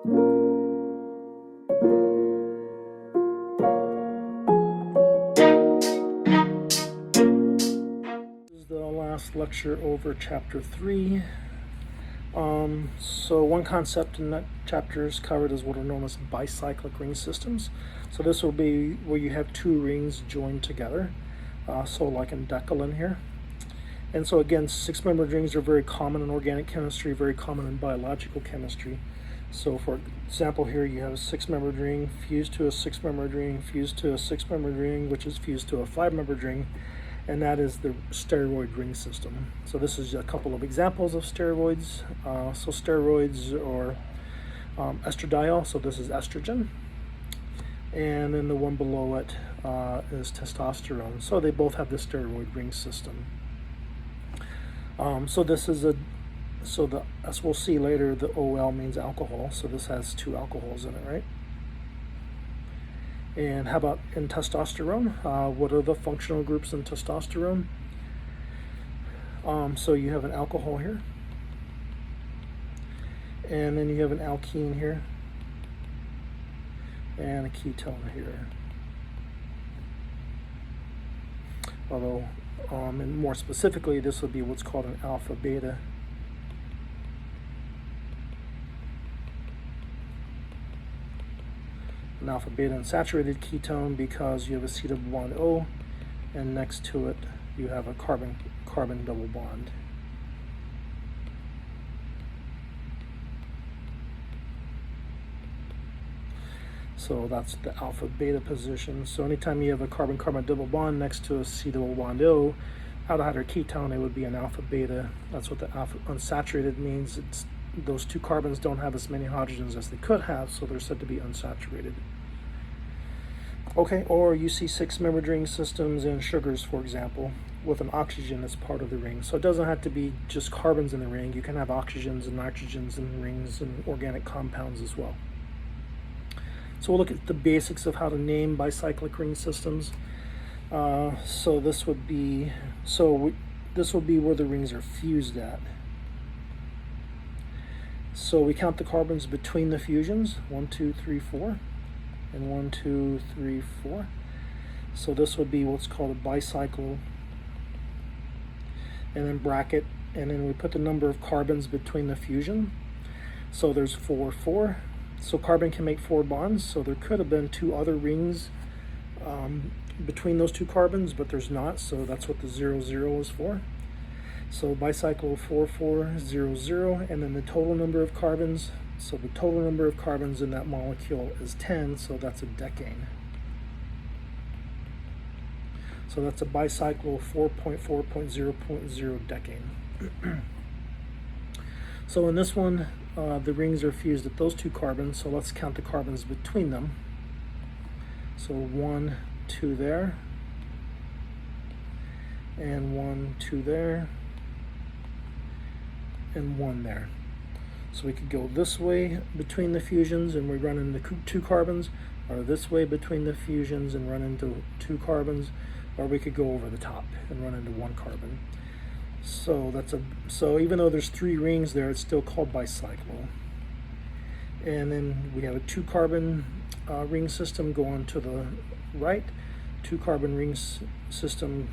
This is the last lecture over chapter 3. So one concept in that chapter is covered is what are known as bicyclic ring systems. So this will be where you have two rings joined together, so like in decalin here. And so again, six-membered rings are very common in organic chemistry, very common in biological chemistry. So for example here, you have a six-membered ring fused to a six-membered ring, fused to a six-membered ring, which is fused to a five-membered ring, and that is the steroid ring system. So this is a couple of examples of steroids. So steroids or estradiol, so this is estrogen. And then the one below it is testosterone. So they both have the steroid ring system. So this is as we'll see later, the OL means alcohol. So this has two alcohols in it, right? And how about in testosterone? What are the functional groups in testosterone? So you have an alcohol here, and then you have an alkene here, and a ketone here. Although, and more specifically, this would be what's called an alpha beta. An alpha beta unsaturated ketone because you have a C double bond O, and next to it you have a carbon double bond. So that's the alpha beta position. So anytime you have a carbon double bond next to a C double bond O, aldehyde or ketone, it would be an alpha beta. That's what the alpha unsaturated means. It's those two carbons don't have as many hydrogens as they could have, so they're said to be unsaturated. Okay, or you see six-membered ring systems in sugars, for example, with an oxygen as part of the ring. So it doesn't have to be just carbons in the ring. You can have oxygens and nitrogens in rings and organic compounds as well. So we'll look at the basics of how to name bicyclic ring systems. So this would be where the rings are fused at. So we count the carbons between the fusions, 1, 2, 3, 4, and 1, 2, 3, 4. So this would be what's called a bicycle, and then bracket, and then we put the number of carbons between the fusion. So there's 4, 4. So carbon can make 4 bonds, so there could have been 2 other rings between those 2 carbons, but there's not, so that's what the 0, 0 is for. So bicycle 4, 4, 0, 0, and then the total number of carbons. So the total number of carbons in that molecule is 10, so that's a decane. So that's a bicycle 4.4.0.0 decane. So in this one, the rings are fused at those 2 carbons, so let's count the carbons between them. So 1, 2 there, and 1, 2 there, and 1 there. So we could go this way between the fusions and we run into 2 carbons, or this way between the fusions and run into 2 carbons, or we could go over the top and run into 1 carbon. So even though there's 3 rings there, it's still called bicycle. And then we have a 2 carbon ring system going to the right, 2 carbon ring system,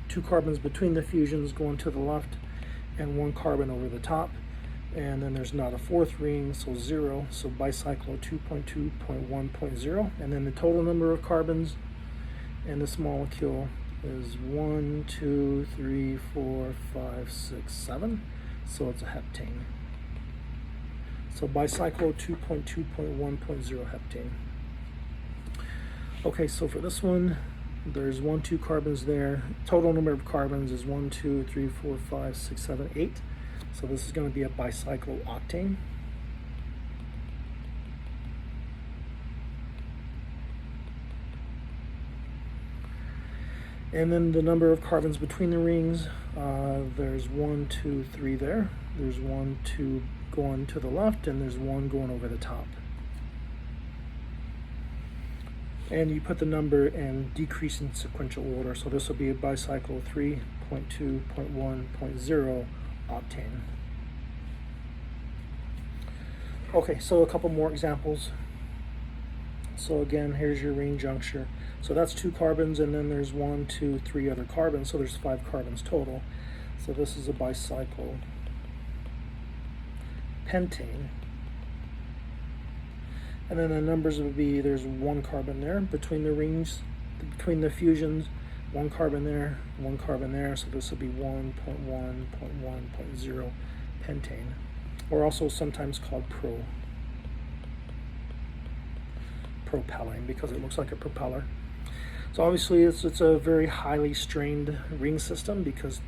2 carbons between the fusions going to the left, and 1 carbon over the top. And then there's not a 4th ring, so 0, so bicycle 2.2.1.0. And then the total number of carbons in this molecule is 1, 2, 3, 4, 5, 6, 7. So it's a heptane. So bicycle 2.2.1.0 heptane. Okay, so for this one, there's 1, 2 carbons there. Total number of carbons is 1, 2, 3, 4, 5, 6, 7, 8. So this is going to be a bicycle octane. And then the number of carbons between the rings, there's 1, 2, 3 there. There's 1, 2 going to the left, and there's 1 going over the top. And you put the number in decreasing sequential order. So this will be a bicycle 3.2.1.0 octane. Okay, so a couple more examples. So again, here's your ring juncture. So that's 2 carbons, and then there's 1, 2, 3 other carbons, so there's 5 carbons total. So this is a bicyclo pentane. And then the numbers would be, there's 1 carbon there between the rings, between the fusions, 1 carbon there, 1 carbon there, so this would be 1.1.1.0 pentane, or also sometimes called propelling, because it looks like a propeller. So obviously it's a very highly strained ring system, because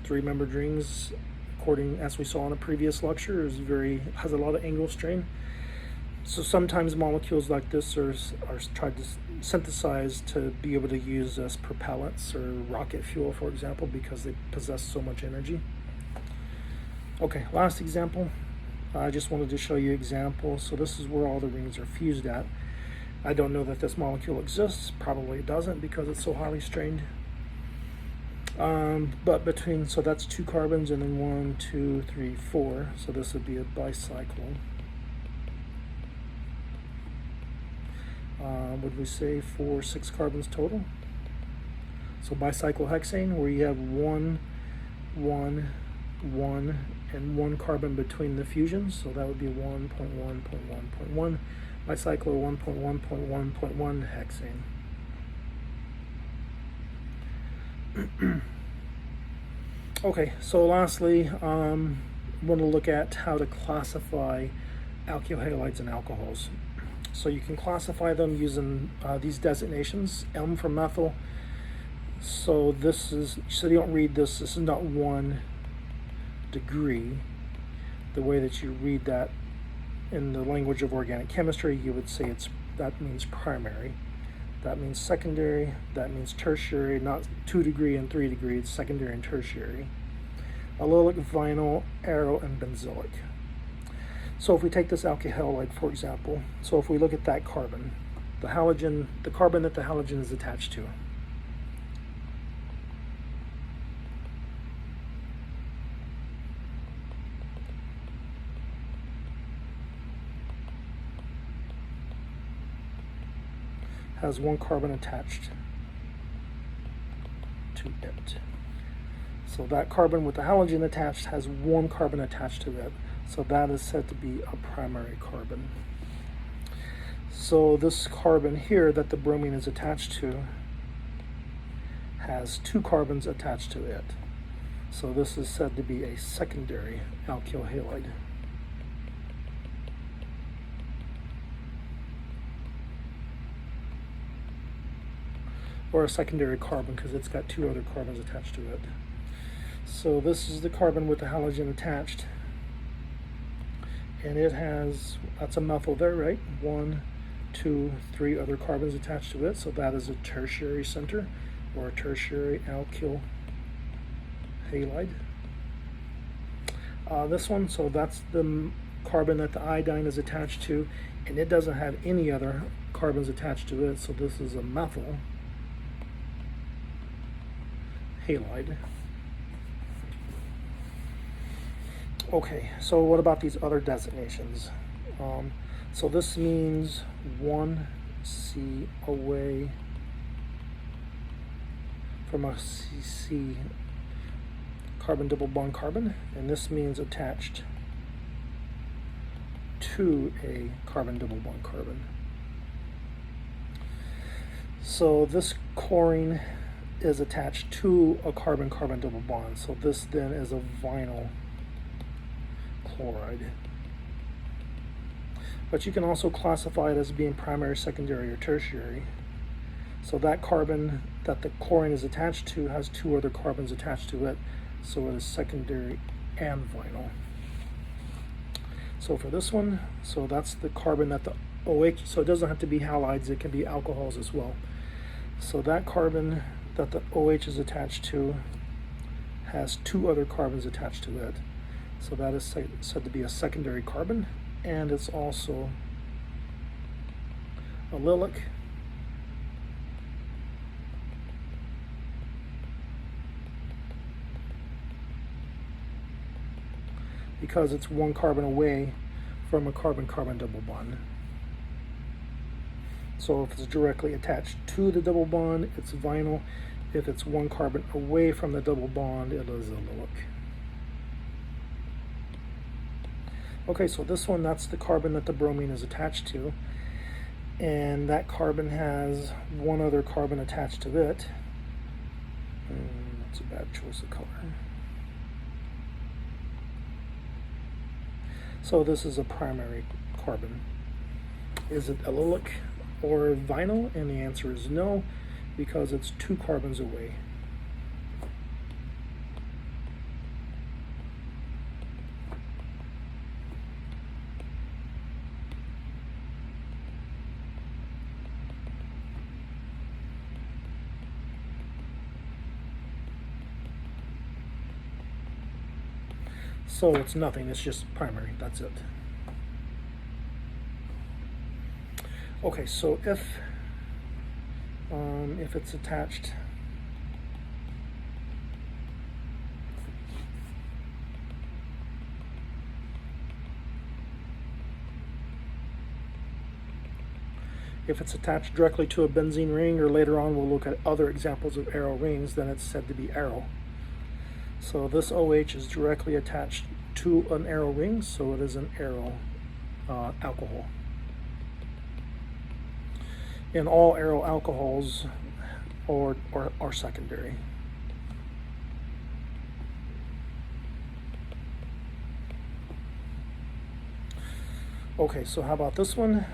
3-membered rings, according as we saw in a previous lecture, has a lot of angle strain. So sometimes molecules like this are tried to synthesize to be able to use as propellants or rocket fuel, for example, because they possess so much energy. Okay, last example. I just wanted to show you examples. So this is where all the rings are fused at. I don't know that this molecule exists. Probably it doesn't, because it's so highly strained. But between, so that's 2 carbons, and then 1, 2, 3, 4. So this would be a bicyclo. Would we say 6 carbons total? So bicyclohexane, where you have 1, 1, 1, and 1 carbon between the fusions. So that would be 1.1.1.1 bicyclo 1.1.1.1 hexane. Okay, so lastly, I'm going to look at how to classify alkyl halides and alcohols. So you can classify them using these designations. M for methyl. So this is, so you don't read this. This is not 1 degree. The way that you read that in the language of organic chemistry, you would say that means primary. That means secondary. That means tertiary. Not 2 degree and 3 degree. It's secondary and tertiary. Allylic, vinyl, aero, and benzoic. So if we take this alkyl halide, for example, so if we look at that carbon, the halogen, the carbon that the halogen is attached to, has 1 carbon attached to it. So that carbon with the halogen attached has 1 carbon attached to it. So that is said to be a primary carbon. So this carbon here that the bromine is attached to has 2 carbons attached to it. So this is said to be a secondary alkyl halide. Or a secondary carbon, because it's got 2 other carbons attached to it. So this is the carbon with the halogen attached. And it has, that's a methyl there, right? 1, 2, 3 other carbons attached to it. So that is a tertiary center, or a tertiary alkyl halide. This one, so that's the carbon that the iodine is attached to, and it doesn't have any other carbons attached to it. So this is a methyl halide. Okay, so what about these other designations? So this means 1C away from a CC carbon double bond carbon, and this means attached to a carbon double bond carbon. So this chlorine is attached to a carbon-carbon double bond. So this then is a vinyl chloride. But you can also classify it as being primary, secondary, or tertiary. So that carbon that the chlorine is attached to has 2 other carbons attached to it, so it is secondary and vinyl. So for this one, so that's the carbon that the OH, so it doesn't have to be halides, it can be alcohols as well. So that carbon that the OH is attached to has 2 other carbons attached to it. So that is said to be a secondary carbon, and it's also allylic. Because it's 1 carbon away from a carbon-carbon double bond. So if it's directly attached to the double bond, it's vinyl. If it's one carbon away from the double bond, it is allylic. Okay, so this one, that's the carbon that the bromine is attached to. And that carbon has one other carbon attached to it. That's a bad choice of color. So this is a primary carbon. Is it allylic or vinyl? And the answer is no, because it's two carbons away. So it's nothing, it's just primary, that's it. Okay, so if it's attached, directly to a benzene ring, or later on we'll look at other examples of aryl rings, then it's said to be aryl. So this OH is directly attached to an aryl ring, so it is an aryl alcohol. And all aryl alcohols are secondary. Okay, so how about this one?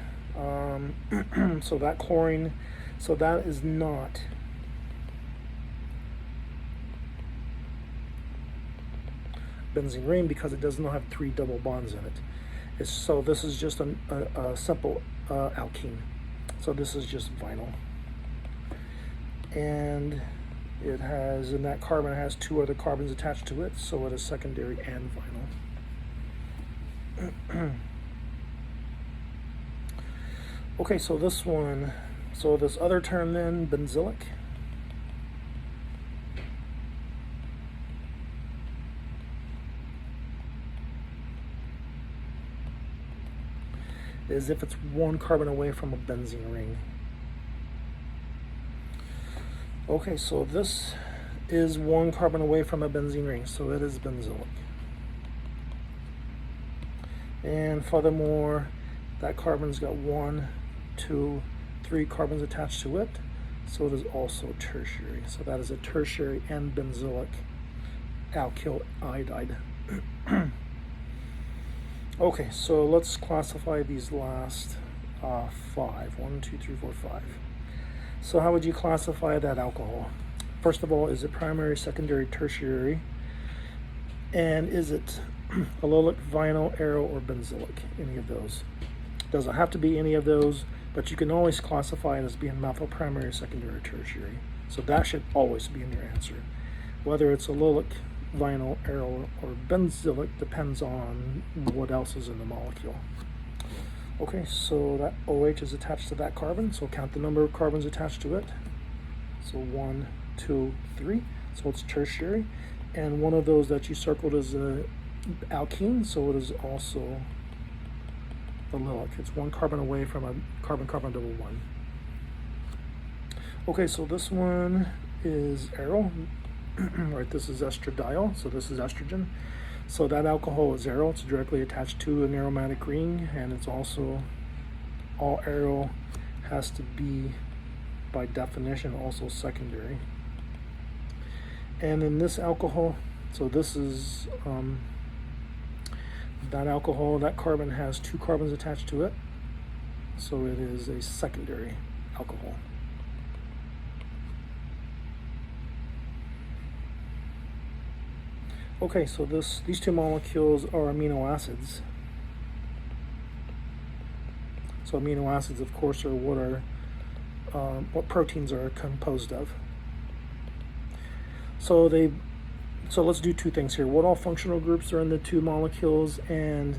So that chlorine, so that is not benzene ring because it does not have three double bonds in it. So this is just a simple alkene. So this is just vinyl. And it has, in that carbon, it has two other carbons attached to it, so it is secondary and vinyl. Okay, so this one, so this other term then, benzylic. Is if it's one carbon away from a benzene ring. Okay, so this is one carbon away from a benzene ring, so it is benzylic. And furthermore, that carbon's got 1, 2, 3 carbons attached to it, so it is also tertiary. So that is a tertiary and benzylic alkyl iodide. Okay, so let's classify these last 5. 1, 2, 3, 4, 5. So how would you classify that alcohol? First of all, is it primary, secondary, tertiary? And is it allylic, vinyl, aryl, or benzylic? Any of those. Doesn't have to be any of those, but you can always classify it as being methyl, primary, secondary, tertiary. So that should always be in your answer. Whether it's allylic, vinyl, aryl, or benzylic depends on what else is in the molecule. Okay, so that OH is attached to that carbon, so count the number of carbons attached to it. So 1, 2, 3, so it's tertiary. And one of those that you circled is an alkene, so it is also allylic. It's one carbon away from a carbon-carbon double bond. Okay, so this one is aryl. Right, this is estradiol, so this is estrogen. So that alcohol is aryl, it's directly attached to an aromatic ring, and it's also, all aryl has to be, by definition, also secondary. And in this alcohol, so this is that alcohol, that carbon has 2 carbons attached to it, so it is a secondary alcohol. Okay, so these two molecules are amino acids. So amino acids, of course, are what proteins are composed of. So let's do 2 things here. What all functional groups are in the 2 molecules, and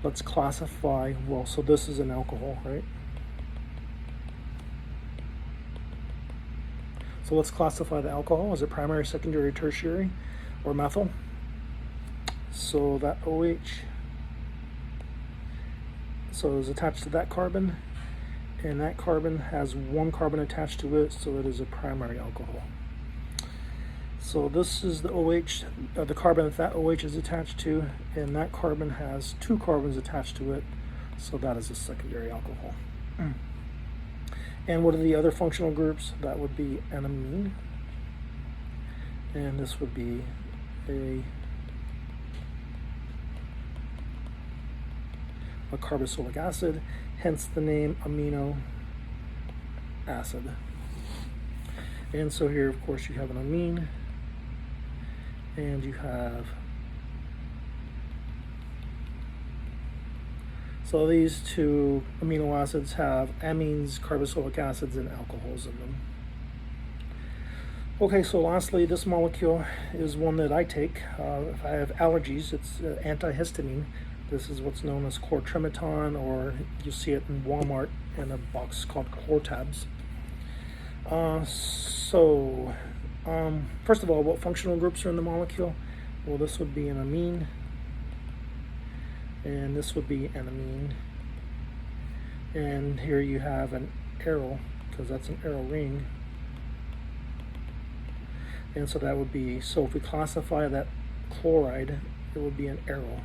let's classify, well, so this is an alcohol, right? So let's classify the alcohol. Is it primary, secondary, tertiary, or methyl? So that OH So it's attached to that carbon, and that carbon has one carbon attached to it, so it is a primary alcohol. So this is the OH, the carbon that OH is attached to, and that carbon has two carbons attached to it, so that is a secondary alcohol. And what are the other functional groups? That would be an amine, and this would be a carboxylic acid, hence the name amino acid. And so here, of course, you have an amine, and you have, so these two amino acids have amines, carboxylic acids, and alcohols in them. Okay, so lastly, this molecule is one that I take. If I have allergies, it's antihistamine. This is what's known as chlortrimeton, or you see it in Walmart in a box called Chlortabs. First of all, what functional groups are in the molecule? Well, this would be an amine, and this would be an amine. And here you have an aryl, because that's an aryl ring. And so that would be, so if we classify that chloride, it would be an aryl.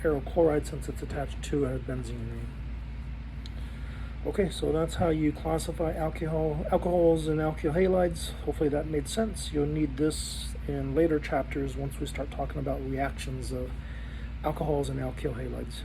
Aryl chloride, since it's attached to a benzene ring. Okay, so that's how you classify alcohols and alkyl halides. Hopefully that made sense. You'll need this in later chapters once we start talking about reactions of alcohols and alkyl halides.